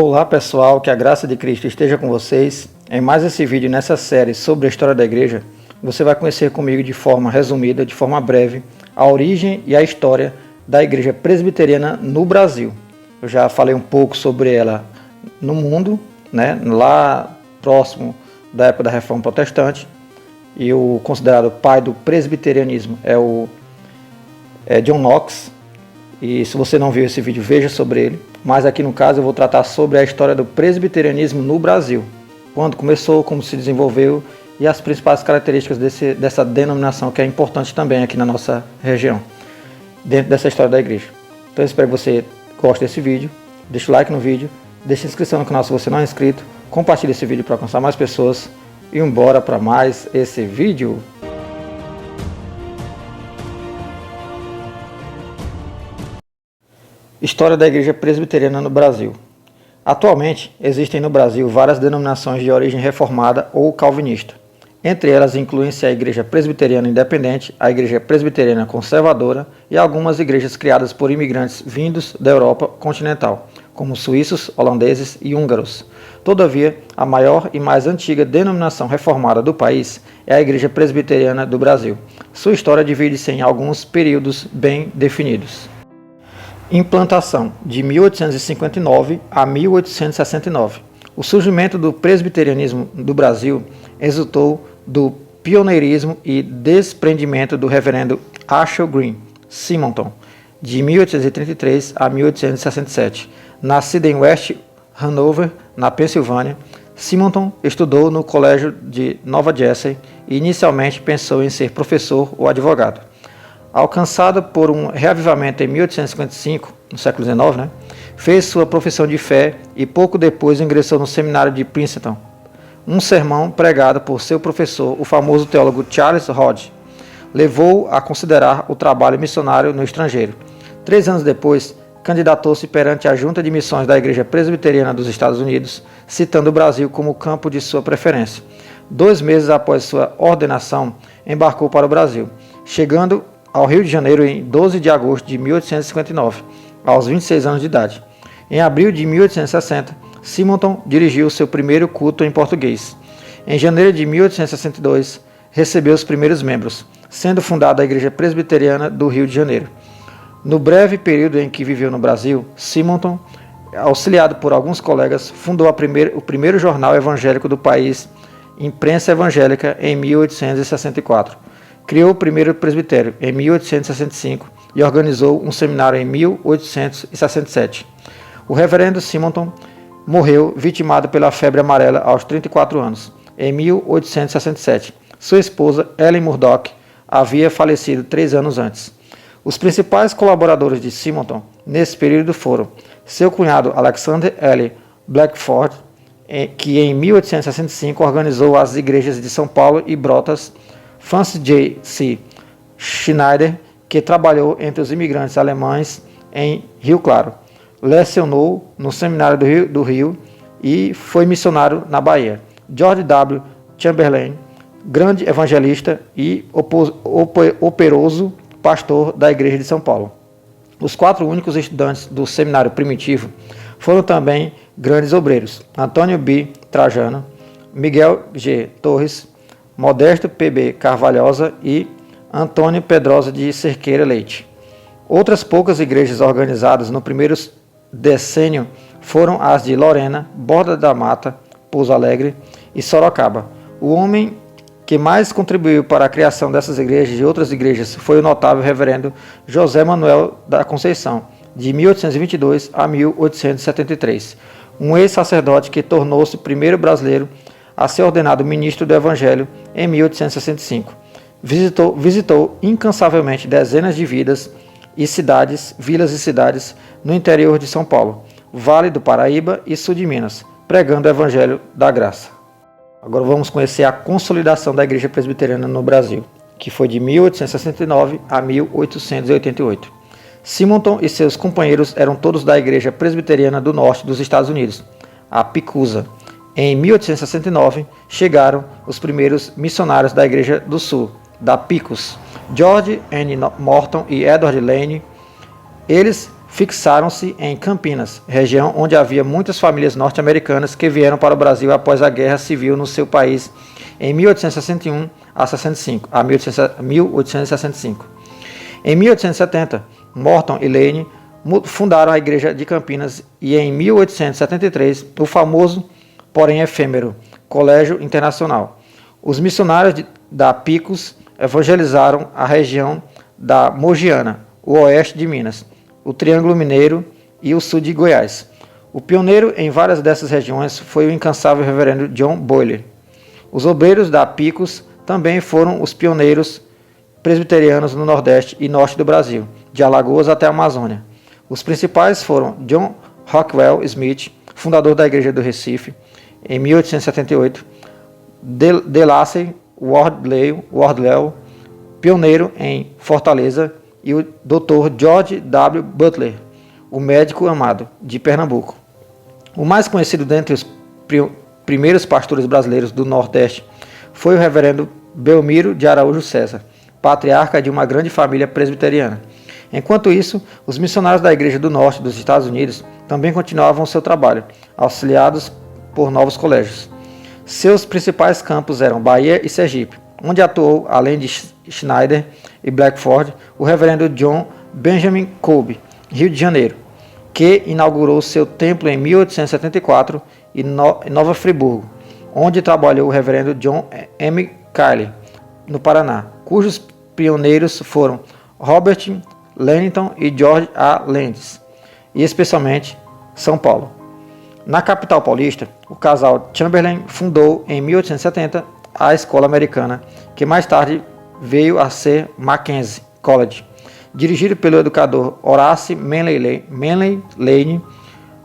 Olá pessoal, que a graça de Cristo esteja com vocês. Em mais esse vídeo nessa série sobre a história da igreja, você vai conhecer comigo de forma resumida, de forma breve, a origem e a história da igreja presbiteriana no Brasil. Eu já falei um pouco sobre ela no mundo, lá próximo da época da Reforma Protestante, e o considerado pai do presbiterianismo é John Knox. E se você não viu esse vídeo, veja sobre ele. Mas aqui no caso eu vou tratar sobre a história do presbiterianismo no Brasil. Quando começou, como se desenvolveu e as principais características dessa denominação, que é importante também aqui na nossa região, dentro dessa história da igreja. Então eu espero que você goste desse vídeo, deixe o like no vídeo, deixe a inscrição no canal se você não é inscrito, compartilhe esse vídeo para alcançar mais pessoas e bora para mais esse vídeo. História da igreja presbiteriana no Brasil. Atualmente, existem no Brasil várias denominações de origem reformada ou calvinista. Entre elas incluem-se a Igreja Presbiteriana Independente, a Igreja Presbiteriana Conservadora e algumas igrejas criadas por imigrantes vindos da Europa continental, como suíços, holandeses e húngaros. Todavia, a maior e mais antiga denominação reformada do país é a Igreja Presbiteriana do Brasil. Sua história divide-se em alguns períodos bem definidos. Implantação de 1859 a 1869. O surgimento do presbiterianismo do Brasil resultou do pioneirismo e desprendimento do reverendo Asher Green Simonton, de 1833 a 1867. Nascido em West Hanover, na Pensilvânia, Simonton estudou no Colégio de Nova Jersey e inicialmente pensou em ser professor ou advogado. Alcançado por um reavivamento em 1855, no século XIX, fez sua profissão de fé e pouco depois ingressou no seminário de Princeton. Um sermão pregado por seu professor, o famoso teólogo Charles Hodge, levou-o a considerar o trabalho missionário no estrangeiro. 3 anos depois, candidatou-se perante a Junta de Missões da Igreja Presbiteriana dos Estados Unidos, citando o Brasil como campo de sua preferência. 2 meses após sua ordenação, embarcou para o Brasil, chegando ao Rio de Janeiro em 12 de agosto de 1859, aos 26 anos de idade. Em abril de 1860, Simonton dirigiu seu primeiro culto em português. Em janeiro de 1862, recebeu os primeiros membros, sendo fundada a Igreja Presbiteriana do Rio de Janeiro. No breve período em que viveu no Brasil, Simonton, auxiliado por alguns colegas, fundou o primeiro jornal evangélico do país, Imprensa Evangélica, em 1864. Criou o primeiro presbitério em 1865 e organizou um seminário em 1867. O reverendo Simonton morreu vitimado pela febre amarela aos 34 anos, em 1867. Sua esposa, Ellen Murdoch, havia falecido 3 anos antes. Os principais colaboradores de Simonton nesse período foram seu cunhado Alexander L. Blackford, que em 1865 organizou as igrejas de São Paulo e Brotas, Francis J. C. Schneider, que trabalhou entre os imigrantes alemães em Rio Claro, lecionou no Seminário do Rio e foi missionário na Bahia. George W. Chamberlain, grande evangelista e operoso pastor da Igreja de São Paulo. Os 4 únicos estudantes do Seminário Primitivo foram também grandes obreiros: Antônio B. Trajano, Miguel G. Torres, Modesto P.B. Carvalhosa e Antônio Pedrosa de Cerqueira Leite. Outras poucas igrejas organizadas no primeiro decênio foram as de Lorena, Borda da Mata, Pouso Alegre e Sorocaba. O homem que mais contribuiu para a criação dessas igrejas e outras igrejas foi o notável reverendo José Manuel da Conceição, de 1822 a 1873, um ex-sacerdote que tornou-se o primeiro brasileiro a ser ordenado ministro do Evangelho em 1865. Visitou incansavelmente dezenas de vilas e cidades no interior de São Paulo, Vale do Paraíba e sul de Minas, pregando o Evangelho da Graça. Agora vamos conhecer a consolidação da Igreja Presbiteriana no Brasil, que foi de 1869 a 1888. Simonton e seus companheiros eram todos da Igreja Presbiteriana do Norte dos Estados Unidos, a PICUSA. Em 1869, chegaram os primeiros missionários da Igreja do Sul, da PICUS, George N. Morton e Edward Lane. Eles fixaram-se em Campinas, região onde havia muitas famílias norte-americanas que vieram para o Brasil após a Guerra Civil no seu país em 1861 a 1865. Em 1870, Morton e Lane fundaram a Igreja de Campinas e em 1873 o famoso, porém efêmero, Colégio Internacional. Os missionários da Picos evangelizaram a região da Mogiana, o oeste de Minas, o Triângulo Mineiro e o sul de Goiás. O pioneiro em várias dessas regiões foi o incansável reverendo John Boyle. Os obreiros da Picos também foram os pioneiros presbiterianos no Nordeste e Norte do Brasil, de Alagoas até a Amazônia. Os principais foram John Rockwell Smith, fundador da Igreja do Recife, em 1878, Delasey Wardlell, pioneiro em Fortaleza, e o Dr. George W. Butler, o médico amado, de Pernambuco. O mais conhecido dentre os primeiros pastores brasileiros do Nordeste foi o reverendo Belmiro de Araújo César, patriarca de uma grande família presbiteriana. Enquanto isso, os missionários da Igreja do Norte dos Estados Unidos também continuavam seu trabalho, auxiliados por novos colégios. Seus principais campos eram Bahia e Sergipe, onde atuou, além de Schneider e Blackford, o reverendo John Benjamin Kolbe, Rio de Janeiro, que inaugurou seu templo em 1874 em Nova Friburgo, onde trabalhou o reverendo John M. Kiley, no Paraná, cujos pioneiros foram Robert Lennington e George A. Landis, e especialmente São Paulo. Na capital paulista, o casal Chamberlain fundou em 1870 a escola americana, que mais tarde veio a ser Mackenzie College, dirigido pelo educador Horace Manley Lane.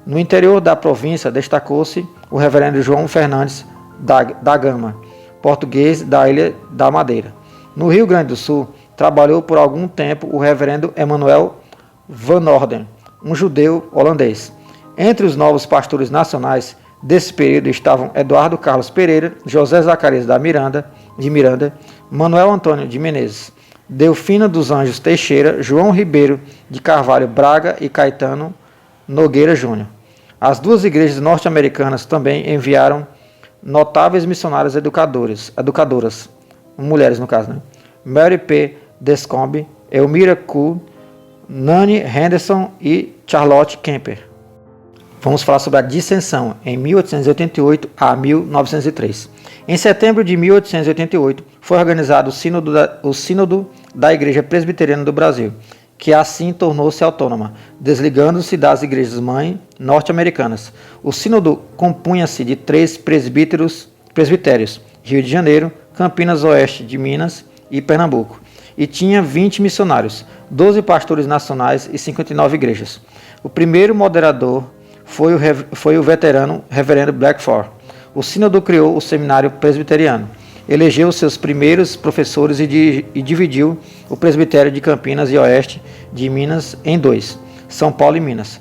No interior da província destacou-se o reverendo João Fernandes da Gama, português da Ilha da Madeira. No Rio Grande do Sul, trabalhou por algum tempo o reverendo Emanuel Van Orden, um judeu holandês. Entre os novos pastores nacionais desse período estavam Eduardo Carlos Pereira, José Zacarias de Miranda, Manuel Antônio de Menezes, Delfino dos Anjos Teixeira, João Ribeiro de Carvalho Braga e Caetano Nogueira Júnior. As duas igrejas norte-americanas também enviaram notáveis missionárias educadoras, mulheres no caso, Mary P. Descombe, Elmira Kuhl, Nanny Henderson e Charlotte Kemper. Vamos falar sobre a dissensão em 1888 a 1903. Em setembro de 1888, foi organizado o Sínodo da Igreja Presbiteriana do Brasil, que assim tornou-se autônoma, desligando-se das igrejas-mãe norte-americanas. O Sínodo compunha-se de 3 presbítérios, Rio de Janeiro, Campinas Oeste de Minas e Pernambuco, e tinha 20 missionários, 12 pastores nacionais e 59 igrejas. O primeiro moderador foi o veterano reverendo Blackford. O sínodo criou o seminário presbiteriano, elegeu seus primeiros professores e dividiu o presbitério de Campinas e Oeste de Minas em 2, São Paulo e Minas.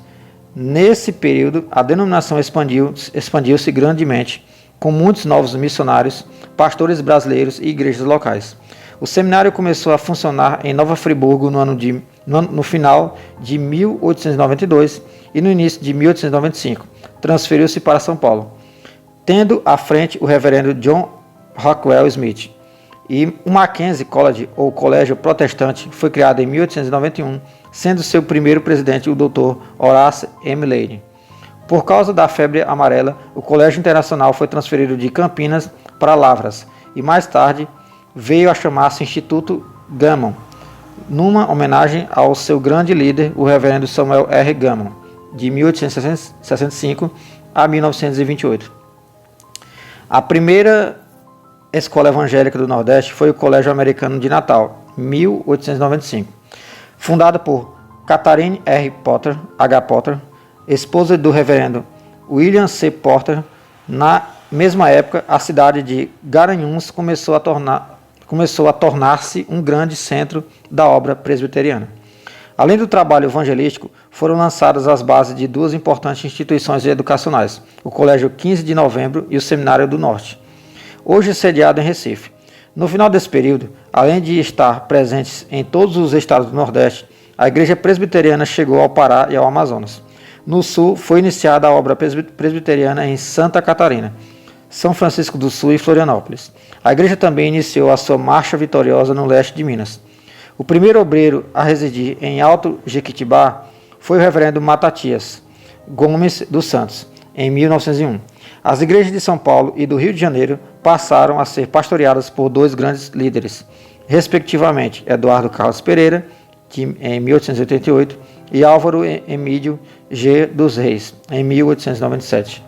Nesse período, a denominação expandiu-se grandemente, com muitos novos missionários, pastores brasileiros e igrejas locais. O seminário começou a funcionar em Nova Friburgo no final de 1892 e no início de 1895. Transferiu-se para São Paulo, tendo à frente o reverendo John Rockwell Smith. E o Mackenzie College, ou Colégio Protestante, foi criado em 1891, sendo seu primeiro presidente o Dr. Horace M. Lane. Por causa da febre amarela, o Colégio Internacional foi transferido de Campinas para Lavras e mais tarde veio a chamar-se Instituto Gammon, numa homenagem ao seu grande líder, o reverendo Samuel R. Gammon, de 1865 a 1928. A primeira escola evangélica do Nordeste foi o Colégio Americano de Natal, 1895, fundado por Catharine R. Potter, H. Potter, esposa do reverendo William C. Porter. Na mesma época, a cidade de Garanhuns começou a tornar-se um grande centro da obra presbiteriana. Além do trabalho evangelístico, foram lançadas as bases de 2 importantes instituições educacionais, o Colégio 15 de Novembro e o Seminário do Norte, hoje sediado em Recife. No final desse período, além de estar presentes em todos os estados do Nordeste, a igreja presbiteriana chegou ao Pará e ao Amazonas. No sul, foi iniciada a obra presbiteriana em Santa Catarina, São Francisco do Sul e Florianópolis. A igreja também iniciou a sua marcha vitoriosa no leste de Minas. O primeiro obreiro a residir em Alto Jequitibá foi o reverendo Matatias Gomes dos Santos, em 1901. As igrejas de São Paulo e do Rio de Janeiro passaram a ser pastoreadas por dois grandes líderes, respectivamente Eduardo Carlos Pereira, em 1888, e Álvaro Emídio G. dos Reis, em 1897.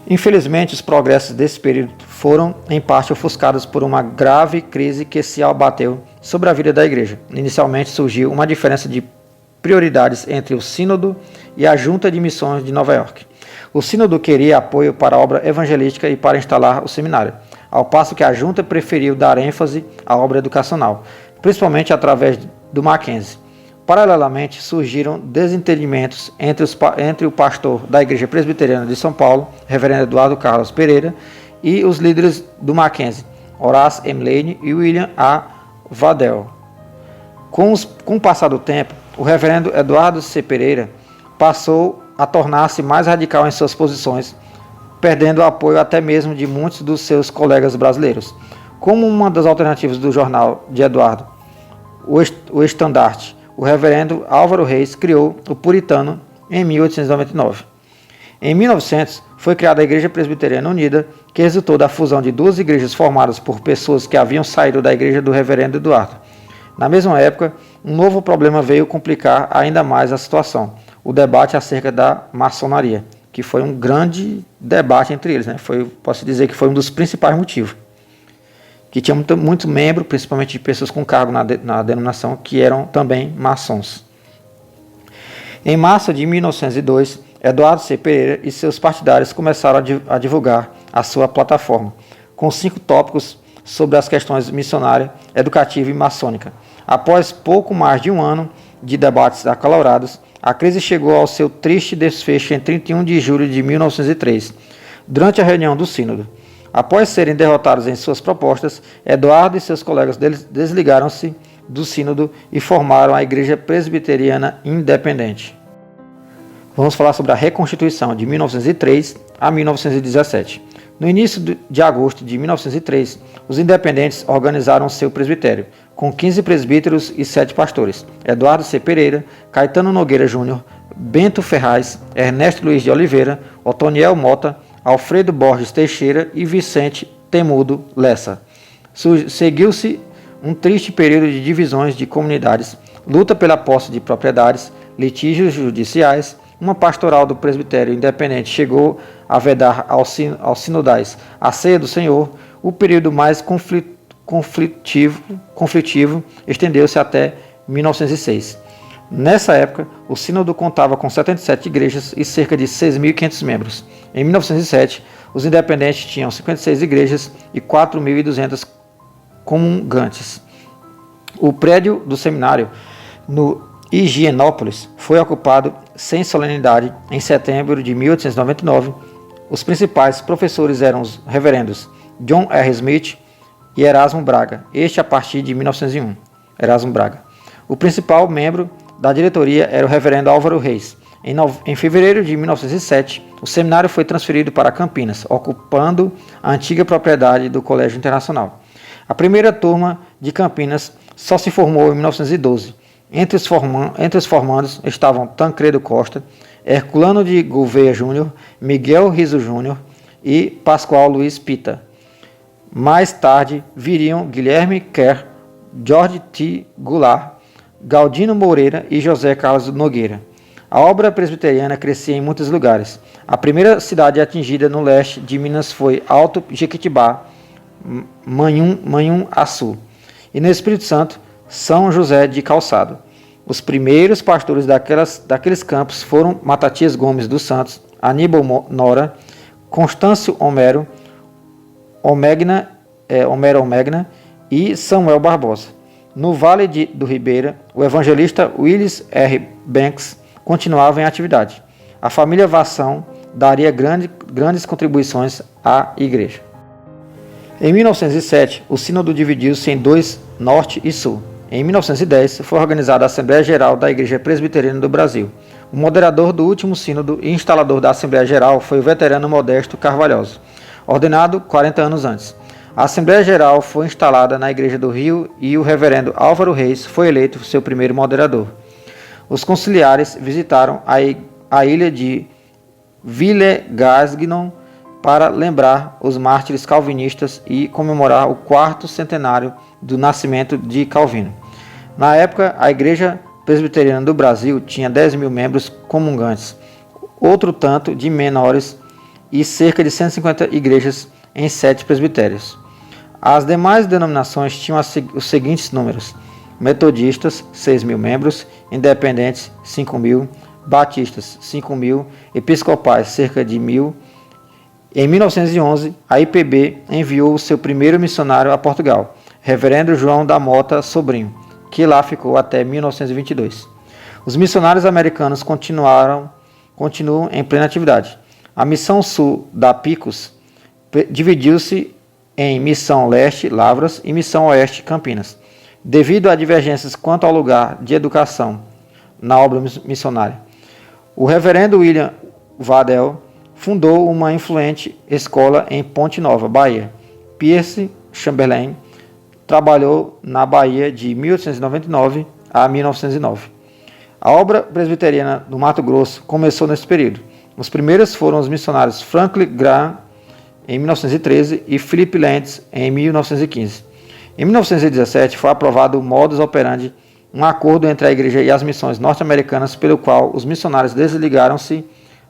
Infelizmente, os progressos desse período foram, em parte, ofuscados por uma grave crise que se abateu sobre a vida da igreja. Inicialmente surgiu uma diferença de prioridades entre o Sínodo e a Junta de Missões de Nova York. O Sínodo queria apoio para a obra evangelística e para instalar o seminário, ao passo que a Junta preferiu dar ênfase à obra educacional, principalmente através do Mackenzie. Paralelamente, surgiram desentendimentos entre o pastor da Igreja Presbiteriana de São Paulo, reverendo Eduardo Carlos Pereira, e os líderes do Mackenzie, Horace M. Lane e William A. Waddell. Com o passar do tempo, o reverendo Eduardo C. Pereira passou a tornar-se mais radical em suas posições, perdendo o apoio até mesmo de muitos dos seus colegas brasileiros. Como uma das alternativas do jornal de Eduardo, o Estandarte, o reverendo Álvaro Reis criou o Puritano em 1899. Em 1900, foi criada a Igreja Presbiteriana Unida, que resultou da fusão de duas igrejas formadas por pessoas que haviam saído da igreja do reverendo Eduardo. Na mesma época, um novo problema veio complicar ainda mais a situação: o debate acerca da maçonaria, que foi um grande debate entre eles, né? Posso dizer que foi um dos principais motivos. Que tinha muito membro, principalmente de pessoas com cargo na denominação, que eram também maçons. Em março de 1902, Eduardo C. Pereira e seus partidários começaram a divulgar a sua plataforma, com 5 tópicos sobre as questões missionária, educativa e maçônica. Após pouco mais de um ano de debates acalorados, a crise chegou ao seu triste desfecho em 31 de julho de 1903, durante a reunião do Sínodo. Após serem derrotados em suas propostas, Eduardo e seus colegas desligaram-se do Sínodo e formaram a Igreja Presbiteriana Independente. Vamos falar sobre a Reconstituição de 1903 a 1917. No início de agosto de 1903, os independentes organizaram seu presbitério, com 15 presbíteros e 7 pastores: Eduardo C. Pereira, Caetano Nogueira Júnior, Bento Ferraz, Ernesto Luiz de Oliveira, Otoniel Mota, Alfredo Borges Teixeira e Vicente Temudo Lessa. Seguiu-se um triste período de divisões de comunidades, luta pela posse de propriedades, litígios judiciais. Uma pastoral do presbitério independente chegou a vedar aos sinodais a ceia do Senhor. O período mais conflitivo estendeu-se até 1906. Nessa época, o sínodo contava com 77 igrejas e cerca de 6.500 membros. Em 1907, os independentes tinham 56 igrejas e 4.200 comungantes. O prédio do seminário, no Higienópolis, foi ocupado sem solenidade em setembro de 1899. Os principais professores eram os reverendos John R. Smith e Erasmo Braga, este a partir de 1901. Erasmo Braga. O principal membro da diretoria era o reverendo Álvaro Reis. Em fevereiro de 1907, o seminário foi transferido para Campinas, ocupando a antiga propriedade do Colégio Internacional. A primeira turma de Campinas só se formou em 1912. Entre os formandos estavam Tancredo Costa, Herculano de Gouveia Júnior, Miguel Riso Júnior e Pascoal Luiz Pita. Mais tarde viriam Guilherme Kerr, Jorge T. Goulart, Galdino Moreira e José Carlos Nogueira. A obra presbiteriana crescia em muitos lugares. A primeira cidade atingida no leste de Minas foi Alto Jequitibá, Manhuaçu, e no Espírito Santo, São José de Calçado. Os primeiros pastores daqueles campos foram Matatias Gomes dos Santos, Aníbal Nora, Constâncio Homero Omegna e Samuel Barbosa. No Vale do Ribeira, o evangelista Willis R. Banks continuava em atividade. A família Vassão daria grandes contribuições à igreja. Em 1907, o sínodo dividiu-se em 2, norte e sul. Em 1910, foi organizada a Assembleia Geral da Igreja Presbiteriana do Brasil. O moderador do último sínodo e instalador da Assembleia Geral foi o veterano Modesto Carvalhosa, ordenado 40 anos antes. A Assembleia Geral foi instalada na Igreja do Rio e o reverendo Álvaro Reis foi eleito seu primeiro moderador. Os conciliares visitaram a ilha de Villegasgnon para lembrar os mártires calvinistas e comemorar o 4º centenário do nascimento de Calvino. Na época, a Igreja Presbiteriana do Brasil tinha 10 mil membros comungantes, outro tanto de menores e cerca de 150 igrejas em 7 presbitérios. As demais denominações tinham os seguintes números: metodistas, 6 mil membros, independentes, 5 mil, batistas, 5 mil, episcopais, cerca de 1.000. Em 1911, a IPB enviou o seu primeiro missionário a Portugal, reverendo João da Mota Sobrinho, que lá ficou até 1922. Os missionários americanos continuam em plena atividade. A Missão Sul da Picos dividiu-se em Missão Leste, Lavras, e Missão Oeste, Campinas, devido a divergências quanto ao lugar de educação na obra missionária. O reverendo William Waddell fundou uma influente escola em Ponte Nova, Bahia. Pierce Chamberlain trabalhou na Bahia de 1899 a 1909. A obra presbiteriana do Mato Grosso começou nesse período. Os primeiros foram os missionários Franklin Graham, em 1913, e Philip Lentz, em 1915. Em 1917, foi aprovado o modus operandi, um acordo entre a Igreja e as missões norte-americanas, pelo qual os missionários desligaram-se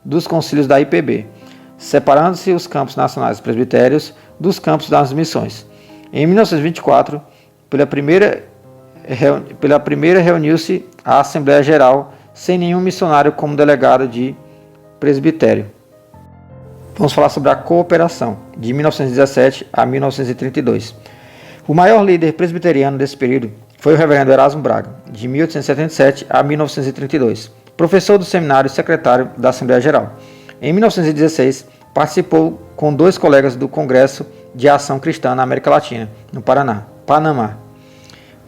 dos concílios da IPB, separando-se os campos nacionais presbitérios dos campos das missões. Em 1924, pela primeira reuniu-se a Assembleia Geral, sem nenhum missionário como delegado de presbitério. Vamos falar sobre a cooperação, de 1917 a 1932. O maior líder presbiteriano desse período foi o reverendo Erasmo Braga, de 1877 a 1932, professor do seminário e secretário da Assembleia Geral. Em 1916, participou com 2 colegas do Congresso de Ação Cristã na América Latina, no Panamá.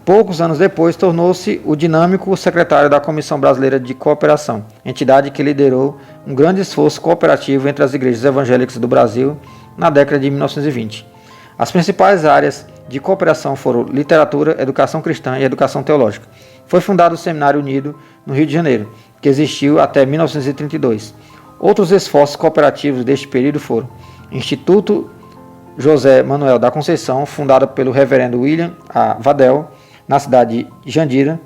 Poucos anos depois, tornou-se o dinâmico secretário da Comissão Brasileira de Cooperação, entidade que liderou um grande esforço cooperativo entre as igrejas evangélicas do Brasil na década de 1920. As principais áreas de cooperação foram literatura, educação cristã e educação teológica. Foi fundado o Seminário Unido, no Rio de Janeiro, que existiu até 1932. Outros esforços cooperativos deste período foram Instituto José Manuel da Conceição, fundado pelo reverendo William A. Waddell, na cidade de Jandira,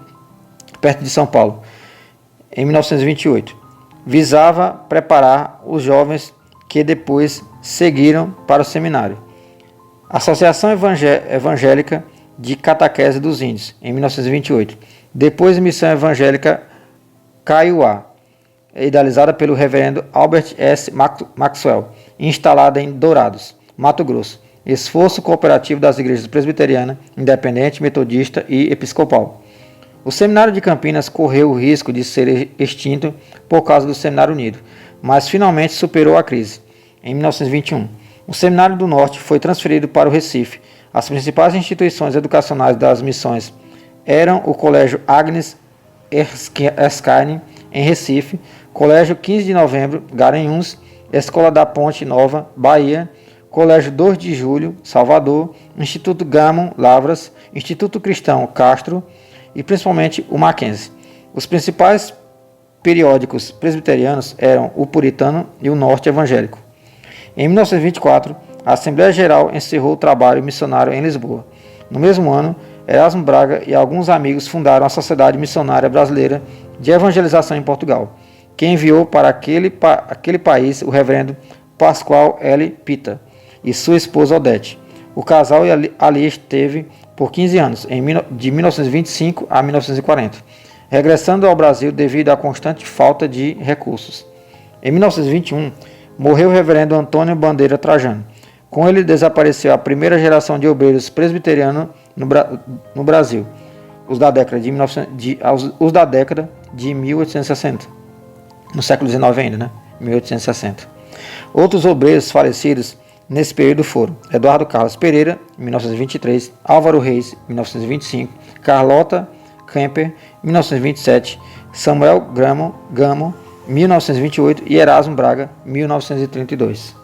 perto de São Paulo, em 1928. Visava preparar os jovens que depois seguiram para o seminário. Associação Evangélica de Catequese dos Índios, em 1928. Depois, Missão Evangélica Kaiowá, idealizada pelo reverendo Albert S. Maxwell, instalada em Dourados, Mato Grosso. Esforço cooperativo das igrejas presbiteriana, independente, metodista e episcopal. O Seminário de Campinas correu o risco de ser extinto por causa do Seminário Unido, mas finalmente superou a crise. Em 1921, o Seminário do Norte foi transferido para o Recife. As principais instituições educacionais das missões eram o Colégio Agnes Erskine, em Recife, Colégio 15 de Novembro, Garanhuns, Escola da Ponte Nova, Bahia, Colégio 2 de Julho, Salvador, Instituto Gammon, Lavras, Instituto Cristão, Castro e principalmente o Mackenzie. Os principais periódicos presbiterianos eram o Puritano e o Norte Evangélico. Em 1924, a Assembleia Geral encerrou o trabalho missionário em Lisboa. No mesmo ano, Erasmo Braga e alguns amigos fundaram a Sociedade Missionária Brasileira de Evangelização em Portugal, que enviou para aquele país o reverendo Pascoal L. Pita e sua esposa Odete. O casal ali esteve por 15 anos, de 1925 a 1940, regressando ao Brasil devido à constante falta de recursos. Em 1921, morreu o reverendo Antônio Bandeira Trajano. Com ele desapareceu a primeira geração de obreiros presbiterianos no Brasil, os da década de 1860, no século XIX ainda, 1860. Outros obreiros falecidos nesse período foram Eduardo Carlos Pereira, 1923, Álvaro Reis, 1925, Carlota Kemper, 1927, Samuel Gamo, 1928 e Erasmo Braga, 1932.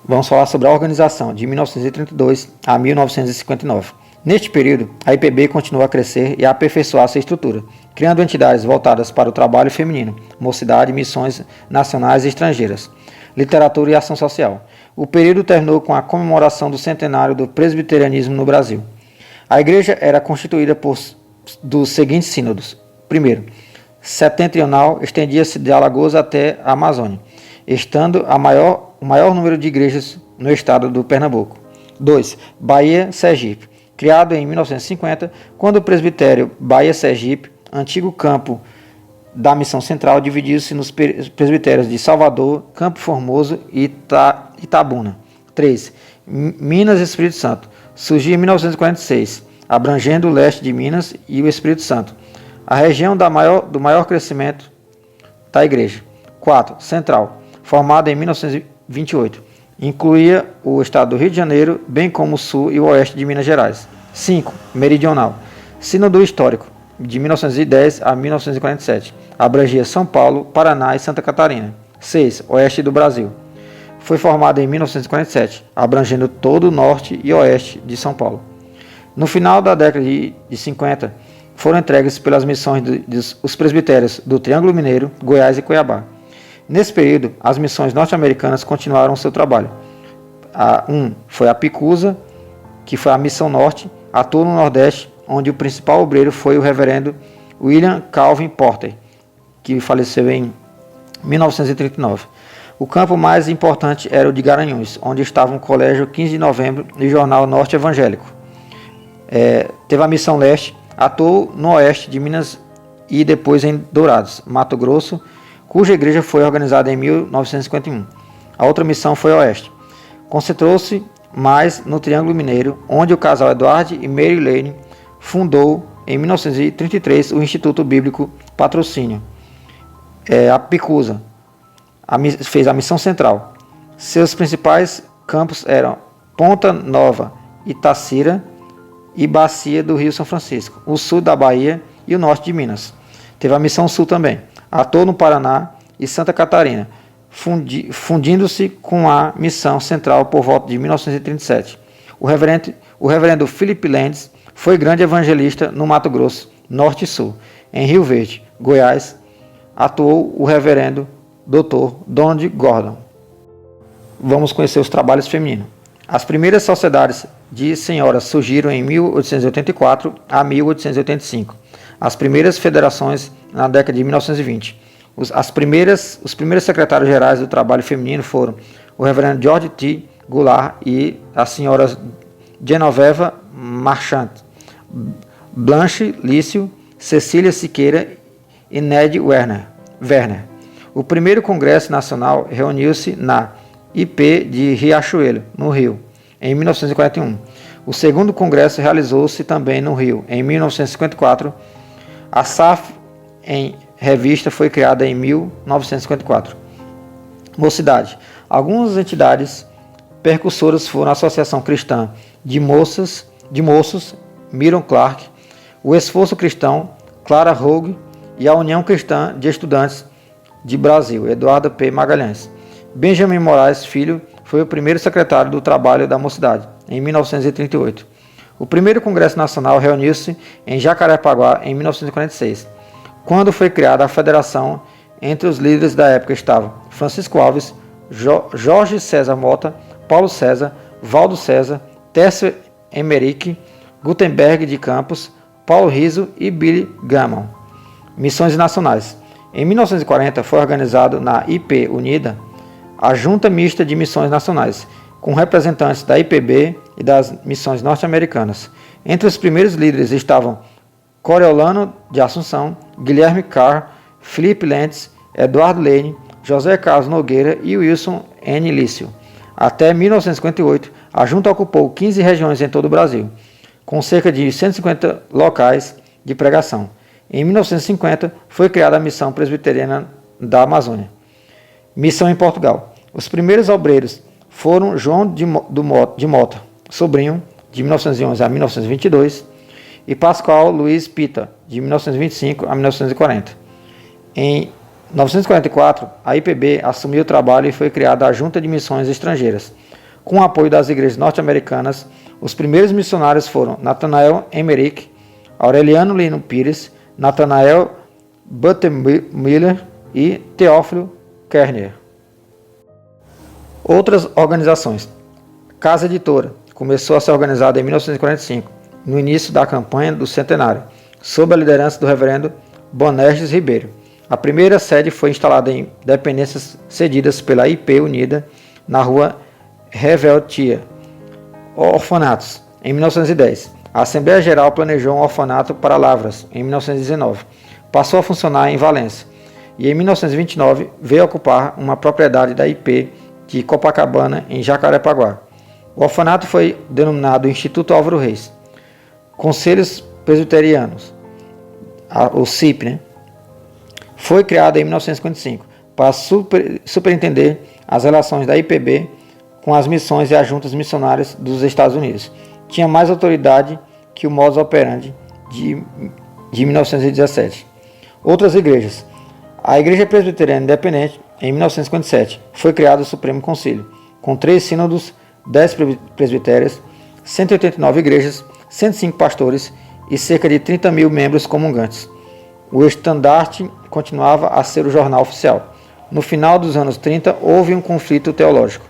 Vamos falar sobre a organização de 1932 a 1959. Neste período, a IPB continuou a crescer e a aperfeiçoar sua estrutura, criando entidades voltadas para o trabalho feminino, mocidade, missões nacionais e estrangeiras, literatura e ação social. O período terminou com a comemoração do centenário do presbiterianismo no Brasil. A igreja era constituída dos seguintes sínodos. Primeiro, setentrional, estendia-se de Alagoas até a Amazônia, estando o maior número de igrejas no estado do Pernambuco. 2. Bahia-Sergipe, criado em 1950, quando o presbitério Bahia-Sergipe, antigo campo da Missão Central, dividiu-se nos presbitérios de Salvador, Campo Formoso e Itabuna. 3. Minas e Espírito Santo, surgiu em 1946, abrangendo o leste de Minas e o Espírito Santo, a região do maior crescimento da igreja. 4. Central, formada em 1928, incluía o estado do Rio de Janeiro, bem como o sul e o oeste de Minas Gerais. 5. Meridional, sínodo histórico, de 1910 a 1947, abrangia São Paulo, Paraná e Santa Catarina. 6. Oeste do Brasil, foi formada em 1947, abrangendo todo o norte e oeste de São Paulo. No final da década de 50, foram entregues pelas missões dos presbitérios do Triângulo Mineiro, Goiás e Cuiabá. Nesse período, as missões norte-americanas continuaram seu trabalho. Foi a Picusa, que foi a Missão Norte, atuou no Nordeste, onde o principal obreiro foi o reverendo William Calvin Porter, que faleceu em 1939. O campo mais importante era o de Garanhuns, onde estava o Colégio 15 de Novembro e o Jornal Norte Evangélico. Teve a Missão Leste, atuou no oeste de Minas e depois em Dourados, Mato Grosso, cuja igreja foi organizada em 1951. A outra missão foi oeste. Concentrou-se mais no Triângulo Mineiro, onde o casal Edward e Mary Lane fundou em 1933 o Instituto Bíblico Patrocínio. A Picusa fez a Missão Central. Seus principais campos eram Ponta Nova, Itacira e Bacia do Rio São Francisco, o sul da Bahia e o norte de Minas. Teve a Missão Sul também. Atuou no Paraná e Santa Catarina, fundindo-se com a Missão Central por volta de 1937. O reverendo Philip Lendes foi grande evangelista no Mato Grosso, Norte e Sul. Em Rio Verde, Goiás, atuou o reverendo Dr. Donald Gordon. Vamos conhecer os trabalhos femininos. As primeiras sociedades de senhoras surgiram em 1884 a 1885. As primeiras federações na década de 1920. Os primeiros secretários gerais do trabalho feminino foram o reverendo George T. Goulart e as senhoras Genoveva Marchant, Blanche Lício, Cecília Siqueira e Ned Werner. O primeiro Congresso Nacional reuniu-se na IP de Riachuelo, no Rio, em 1941. O segundo congresso realizou-se também no Rio, em 1954. A SAF em revista foi criada em 1954. Mocidade. Algumas entidades percussoras foram a Associação Cristã de Moços, Miriam Clark, o Esforço Cristão, Clara Rogue e a União Cristã de Estudantes de Brasil, Eduardo P. Magalhães. Benjamin Moraes Filho foi o primeiro secretário do Trabalho da Mocidade, em 1938. O primeiro Congresso Nacional reuniu-se em Jacarepaguá em 1946. Quando foi criada a federação, entre os líderes da época estavam Francisco Alves, Jorge César Mota, Paulo César, Valdo César, Tércio Emerick, Gutenberg de Campos, Paulo Riso e Billy Graham. Missões nacionais. Em 1940 foi organizado na IP Unida a Junta Mista de Missões Nacionais, com representantes da IPB e das missões norte-americanas. Entre os primeiros líderes estavam Coriolano de Assunção, Guilherme Carr, Felipe Lentz, Eduardo Lane, José Carlos Nogueira e Wilson N. Lício. Até 1958, a junta ocupou 15 regiões em todo o Brasil, com cerca de 150 locais de pregação. Em 1950, foi criada a Missão Presbiteriana da Amazônia. Missão em Portugal. Os primeiros obreiros foram João de Mota, sobrinho, de 1911 a 1922, e Pascoal Luiz Pita, de 1925 a 1940. Em 1944, a IPB assumiu o trabalho e foi criada a Junta de Missões Estrangeiras. Com o apoio das igrejas norte-americanas, os primeiros missionários foram Nathanael Emmerich, Aureliano Lino Pires, Nathanael Buttermiller e Teófilo Kerner. Outras organizações. Casa Editora começou a ser organizada em 1945, no início da campanha do centenário, sob a liderança do reverendo Bonerges Ribeiro. A primeira sede foi instalada em dependências cedidas pela IP Unida, na rua Reveltia. Orfanatos, em 1910. A Assembleia Geral planejou um orfanato para Lavras, em 1919. Passou a funcionar em Valência. E em 1929 veio ocupar uma propriedade da IP de Copacabana, em Jacarepaguá. O orfanato foi denominado Instituto Álvaro Reis. Conselhos Presbiterianos, o CIP, foi criado em 1955 para superintender as relações da IPB com as missões e as juntas missionárias dos Estados Unidos. Tinha mais autoridade que o modus operandi de 1917. Outras igrejas. A Igreja Presbiteriana Independente, em 1957, foi criado o Supremo Concílio, com 3 sínodos, 10 presbitérios, 189 igrejas, 105 pastores e cerca de 30 mil membros comungantes. O estandarte continuava a ser o jornal oficial. No final dos anos 30, houve um conflito teológico.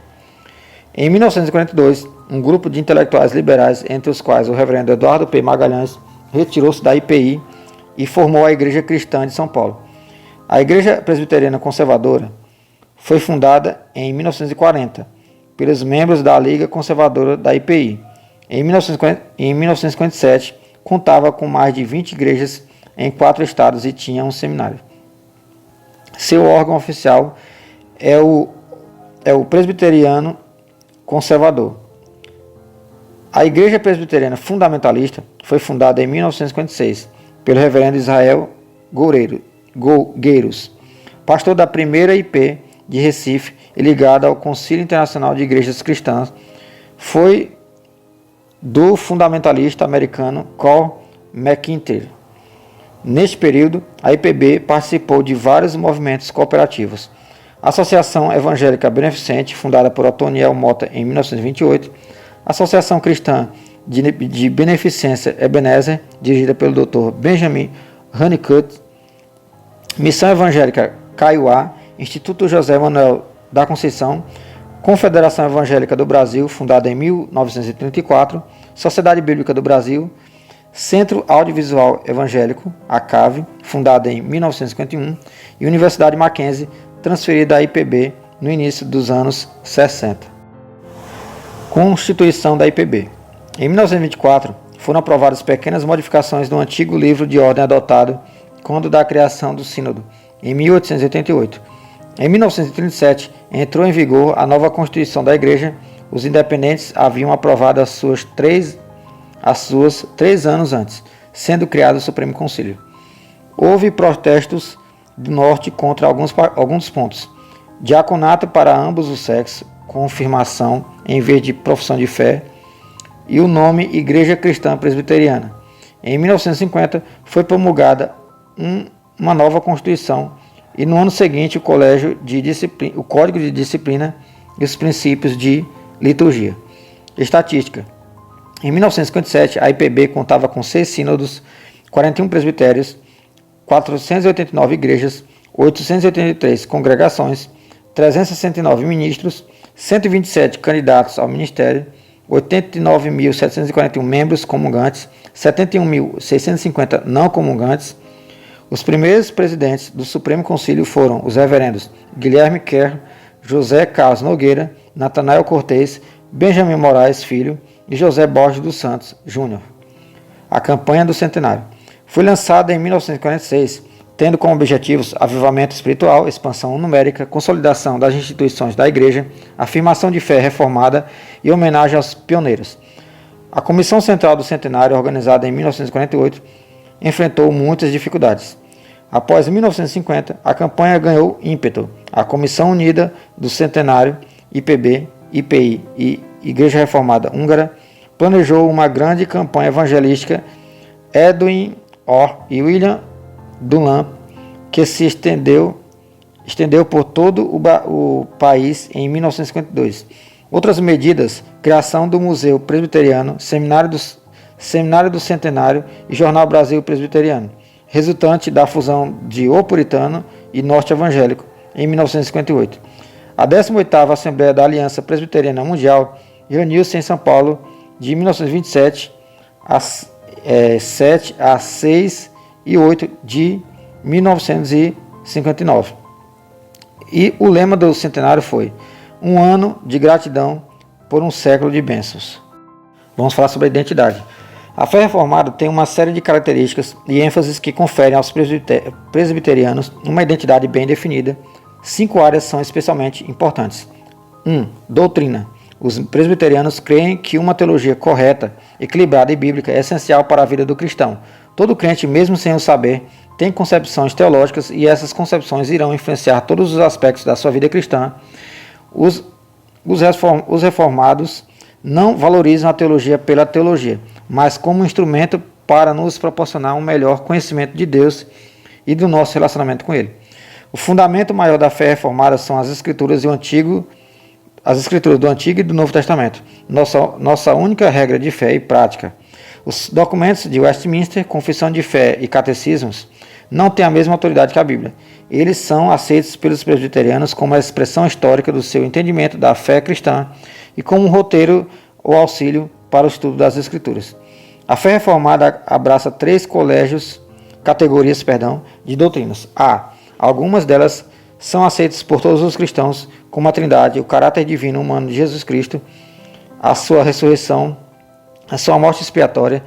Em 1942, um grupo de intelectuais liberais, entre os quais o reverendo Eduardo P. Magalhães, retirou-se da IPI e formou a Igreja Cristã de São Paulo. A Igreja Presbiteriana Conservadora foi fundada em 1940 pelos membros da Liga Conservadora da IPI. Em 1957, contava com mais de 20 igrejas em 4 estados e tinha um seminário. Seu órgão oficial é o Presbiteriano Conservador. A Igreja Presbiteriana Fundamentalista foi fundada em 1956 pelo reverendo Israel Gueiros, pastor da primeira IP de Recife e ligado ao Concílio Internacional de Igrejas Cristãs. Foi do fundamentalista americano Carl McIntyre. Neste período, a IPB participou de vários movimentos cooperativos. A Associação Evangélica Beneficente, fundada por Otoniel Mota em 1928, Associação Cristã de Beneficência Ebenezer, dirigida pelo Dr. Benjamin Honeycutt, Missão Evangélica Caiuá, Instituto José Manuel da Conceição, Confederação Evangélica do Brasil, fundada em 1934, Sociedade Bíblica do Brasil, Centro Audiovisual Evangélico, a CAV, fundada em 1951, e Universidade Mackenzie, transferida à IPB no início dos anos 60. Constituição da IPB. Em 1924, foram aprovadas pequenas modificações do antigo livro de ordem adotado quando da criação do Sínodo, em 1888. Em 1937, entrou em vigor a nova Constituição da Igreja. Os independentes haviam aprovado as suas 3 anos antes, sendo criado o Supremo Concílio. Houve protestos do Norte contra alguns pontos. Diaconato para ambos os sexos, confirmação em vez de profissão de fé, e o nome Igreja Cristã Presbiteriana. Em 1950, foi promulgada uma nova Constituição e no ano seguinte o Código de Disciplina e os princípios de liturgia. Estatística. Em 1957, a IPB contava com 6 sínodos, 41 presbitérios, 489 igrejas, 883 congregações, 369 ministros, 127 candidatos ao ministério, 89.741 membros comungantes, 71.650 não comungantes. Os primeiros presidentes do Supremo Concílio foram os reverendos Guilherme Kerr, José Carlos Nogueira, Natanael Cortez, Benjamin Moraes Filho e José Borges dos Santos Júnior. A campanha do centenário foi lançada em 1946, tendo como objetivos avivamento espiritual, expansão numérica, consolidação das instituições da Igreja, afirmação de fé reformada e homenagem aos pioneiros. A Comissão Central do Centenário, organizada em 1948, enfrentou muitas dificuldades. Após 1950, a campanha ganhou ímpeto. A Comissão Unida do Centenário, IPB, IPI e Igreja Reformada Húngara, planejou uma grande campanha evangelística. Edwin Orr e William Dunlap, que se estendeu por todo o país em 1952. Outras medidas: criação do Museu Presbiteriano, Seminário do Centenário e Jornal Brasil Presbiteriano, resultante da fusão de O Puritano e Norte Evangélico em 1958. A 18ª Assembleia da Aliança Presbiteriana Mundial reuniu-se em São Paulo de 1927 a 6 e 8 de 1959. E o lema do centenário foi: um ano de gratidão por um século de bênçãos. Vamos falar sobre a identidade. A fé reformada tem uma série de características e ênfases que conferem aos presbiterianos uma identidade bem definida. 5 áreas são especialmente importantes. 1. Doutrina. Os presbiterianos creem que uma teologia correta, equilibrada e bíblica é essencial para a vida do cristão. Todo crente, mesmo sem o saber, tem concepções teológicas e essas concepções irão influenciar todos os aspectos da sua vida cristã. Os reformados não valorizam a teologia pela teologia, mas como instrumento para nos proporcionar um melhor conhecimento de Deus e do nosso relacionamento com Ele. O fundamento maior da fé reformada são as Escrituras do Antigo e do Novo Testamento, nossa única regra de fé e prática. Os documentos de Westminster, Confissão de Fé e Catecismos não têm a mesma autoridade que a Bíblia. Eles são aceitos pelos presbiterianos como a expressão histórica do seu entendimento da fé cristã e como um roteiro ou auxílio para o estudo das Escrituras. A fé reformada abraça 3 categorias de doutrinas. Algumas delas são aceitas por todos os cristãos, como a Trindade, o caráter divino humano de Jesus Cristo, a sua ressurreição, a sua morte expiatória,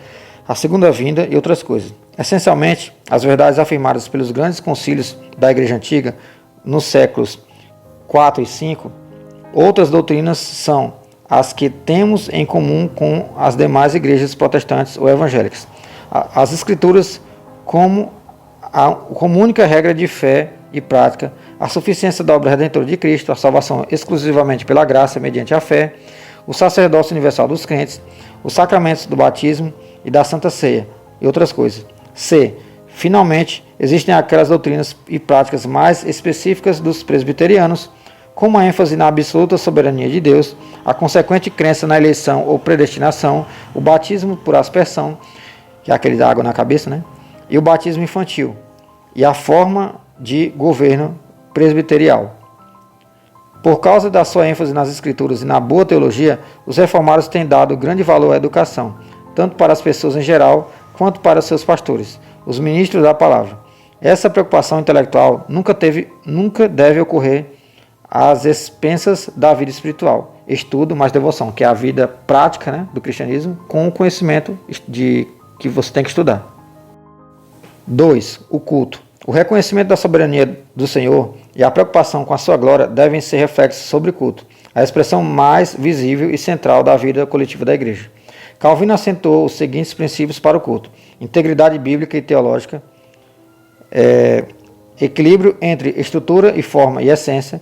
a segunda vinda e outras coisas. Essencialmente, as verdades afirmadas pelos grandes concílios da Igreja Antiga, nos séculos 4 e 5, outras doutrinas são as que temos em comum com as demais igrejas protestantes ou evangélicas. As Escrituras como única regra de fé e prática, a suficiência da obra redentora de Cristo, a salvação exclusivamente pela graça mediante a fé, o sacerdócio universal dos crentes, os sacramentos do batismo e da Santa Ceia, e outras coisas. Finalmente, existem aquelas doutrinas e práticas mais específicas dos presbiterianos, como a ênfase na absoluta soberania de Deus, a consequente crença na eleição ou predestinação, o batismo por aspersão, que é aquele da água na cabeça, e o batismo infantil, e a forma de governo presbiterial. Por causa da sua ênfase nas Escrituras e na boa teologia, os reformados têm dado grande valor à educação, tanto para as pessoas em geral, quanto para seus pastores, os ministros da palavra. Essa preocupação intelectual nunca deve ocorrer às expensas da vida espiritual, estudo mais devoção, que é a vida prática do cristianismo, com o conhecimento que você tem que estudar. 2. O culto. O reconhecimento da soberania do Senhor e a preocupação com a sua glória devem ser reflexos sobre o culto, a expressão mais visível e central da vida coletiva da igreja. Calvino acentuou os seguintes princípios para o culto: integridade bíblica e teológica, equilíbrio entre estrutura e forma e essência,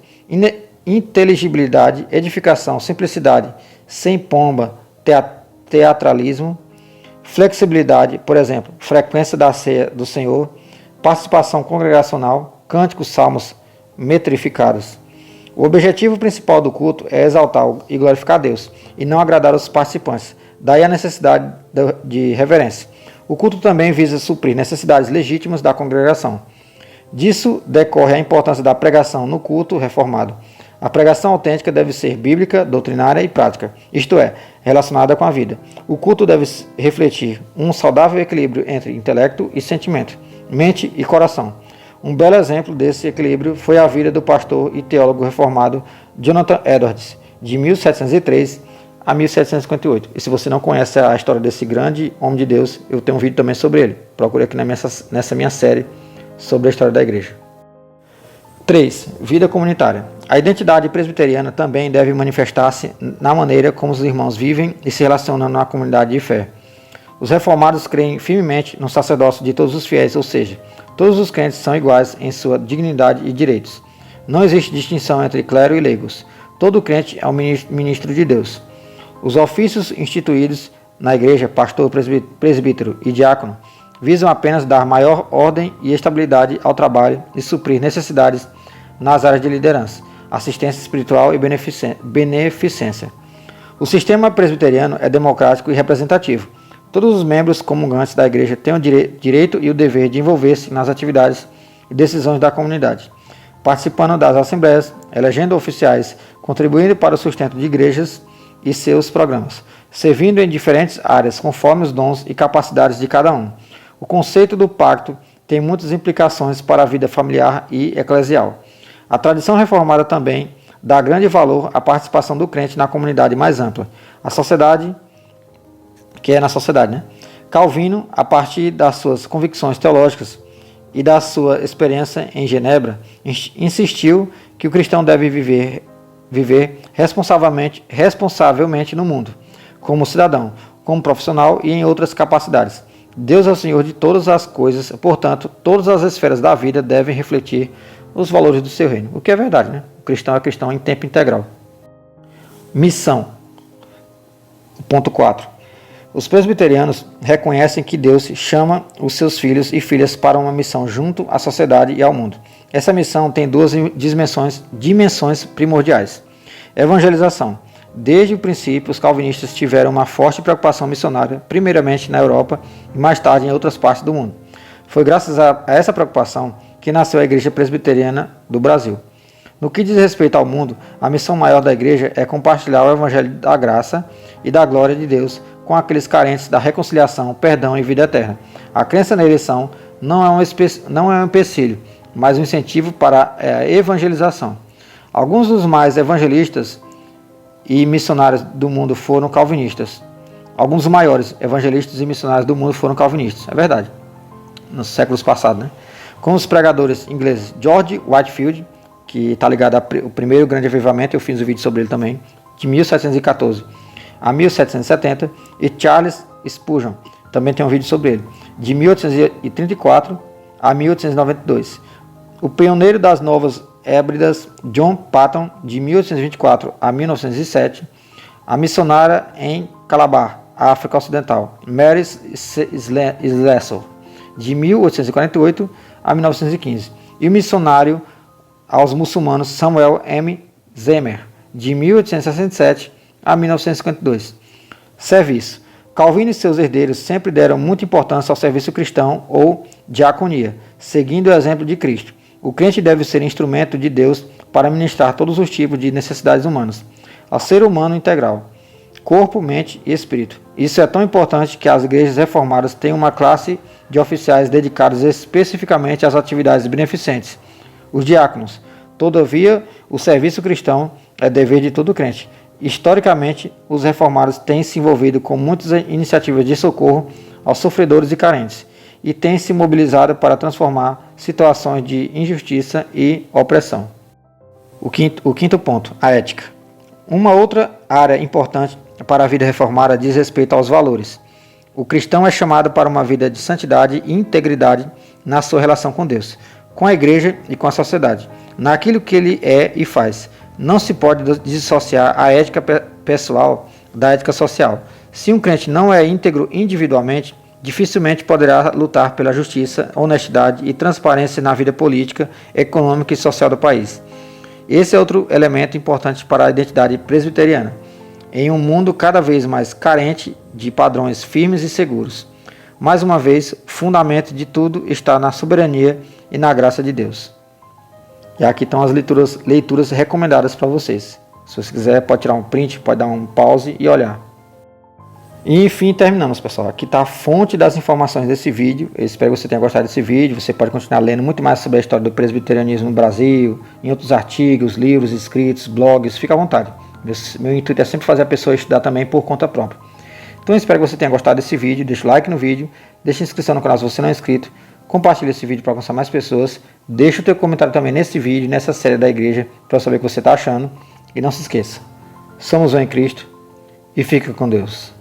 inteligibilidade, edificação, simplicidade, sem pompa, teatralismo, flexibilidade, por exemplo, frequência da ceia do Senhor, participação congregacional, cânticos, salmos metrificados. O objetivo principal do culto é exaltar e glorificar a Deus, e não agradar os participantes. Daí a necessidade de reverência. O culto também visa suprir necessidades legítimas da congregação. Disso decorre a importância da pregação no culto reformado. A pregação autêntica deve ser bíblica, doutrinária e prática, isto é, relacionada com a vida. O culto deve refletir um saudável equilíbrio entre intelecto e sentimento, mente e coração. Um belo exemplo desse equilíbrio foi a vida do pastor e teólogo reformado Jonathan Edwards, de 1703 a 1758. E se você não conhece a história desse grande homem de Deus, eu tenho um vídeo também sobre ele. Procure aqui nessa minha série sobre a história da igreja. 3. Vida comunitária. A identidade presbiteriana também deve manifestar-se na maneira como os irmãos vivem e se relacionam na comunidade de fé. Os reformados creem firmemente no sacerdócio de todos os fiéis, ou seja, todos os crentes são iguais em sua dignidade e direitos. Não existe distinção entre clero e leigos. Todo crente é um ministro de Deus. Os ofícios instituídos na igreja, pastor, presbítero e diácono, visam apenas dar maior ordem e estabilidade ao trabalho e suprir necessidades nas áreas de liderança, assistência espiritual e beneficência. O sistema presbiteriano é democrático e representativo. Todos os membros comungantes da igreja têm o direito e o dever de envolver-se nas atividades e decisões da comunidade, participando das assembleias, elegendo oficiais, contribuindo para o sustento de igrejas e seus programas, servindo em diferentes áreas conforme os dons e capacidades de cada um. O conceito do pacto tem muitas implicações para a vida familiar e eclesial. A tradição reformada também dá grande valor à participação do crente na comunidade mais ampla, a sociedade, que é na sociedade, né? Calvino, a partir das suas convicções teológicas e da sua experiência em Genebra, insistiu que o cristão deve viver responsavelmente no mundo, como cidadão, como profissional e em outras capacidades. Deus é o Senhor de todas as coisas, portanto, todas as esferas da vida devem refletir os valores do seu reino. O que é verdade, né? O cristão é cristão em tempo integral. Missão. Ponto 4. Os presbiterianos reconhecem que Deus chama os seus filhos e filhas para uma missão junto à sociedade e ao mundo. Essa missão tem duas dimensões primordiais. Evangelização. Desde o princípio, os calvinistas tiveram uma forte preocupação missionária, primeiramente na Europa e mais tarde em outras partes do mundo. Foi graças a essa preocupação que nasceu a Igreja Presbiteriana do Brasil. No que diz respeito ao mundo, a missão maior da Igreja é compartilhar o Evangelho da graça e da glória de Deus com aqueles carentes da reconciliação, perdão e vida eterna. A crença na eleição não é um empecilho, mas um incentivo para a evangelização. Alguns dos mais evangelistas e missionários do mundo foram calvinistas. Alguns dos maiores evangelistas e missionários do mundo foram calvinistas. É verdade. Nos séculos passados, né? Como os pregadores ingleses George Whitefield, que está ligado ao primeiro grande avivamento, eu fiz um vídeo sobre ele também, de 1714 a 1770, e Charles Spurgeon, também tem um vídeo sobre ele, de 1834 a 1892. O pioneiro das novas hébridas John Patton, de 1824 a 1907, a missionária em Calabar, África Ocidental, Mary Slessor, de 1848 a 1915, e o missionário aos muçulmanos Samuel M. Zemer, de 1867 a 1952. Serviço. Calvino e seus herdeiros sempre deram muita importância ao serviço cristão ou diaconia, seguindo o exemplo de Cristo. O crente deve ser instrumento de Deus para ministrar todos os tipos de necessidades humanas, ao ser humano integral, corpo, mente e espírito. Isso é tão importante que as igrejas reformadas têm uma classe de oficiais dedicados especificamente às atividades beneficentes, os diáconos. Todavia, o serviço cristão é dever de todo crente. Historicamente, os reformados têm se envolvido com muitas iniciativas de socorro aos sofredores e carentes, e têm se mobilizado para transformar situações de injustiça e opressão. O quinto ponto, a ética. Uma outra área importante para a vida reformada diz respeito aos valores. O cristão é chamado para uma vida de santidade e integridade na sua relação com Deus, com a igreja e com a sociedade, naquilo que ele é e faz. Não se pode dissociar a ética pessoal da ética social. Se um crente não é íntegro individualmente, dificilmente poderá lutar pela justiça, honestidade e transparência na vida política, econômica e social do país. Esse é outro elemento importante para a identidade presbiteriana, em um mundo cada vez mais carente de padrões firmes e seguros. Mais uma vez, o fundamento de tudo está na soberania e na graça de Deus. E aqui estão as leituras recomendadas para vocês. Se você quiser, pode tirar um print, pode dar um pause e olhar. E enfim, terminamos, pessoal. Aqui está a fonte das informações desse vídeo. Eu espero que você tenha gostado desse vídeo. Você pode continuar lendo muito mais sobre a história do presbiterianismo no Brasil, em outros artigos, livros, escritos, blogs. Fica à vontade. Meu intuito é sempre fazer a pessoa estudar também por conta própria. Então eu espero que você tenha gostado desse vídeo. Deixa o like no vídeo, deixa a inscrição no canal se você não é inscrito. Compartilhe esse vídeo para alcançar mais pessoas. Deixa o teu comentário também nesse vídeo, nessa série da igreja, para eu saber o que você está achando. E não se esqueça, somos um em Cristo e fica com Deus.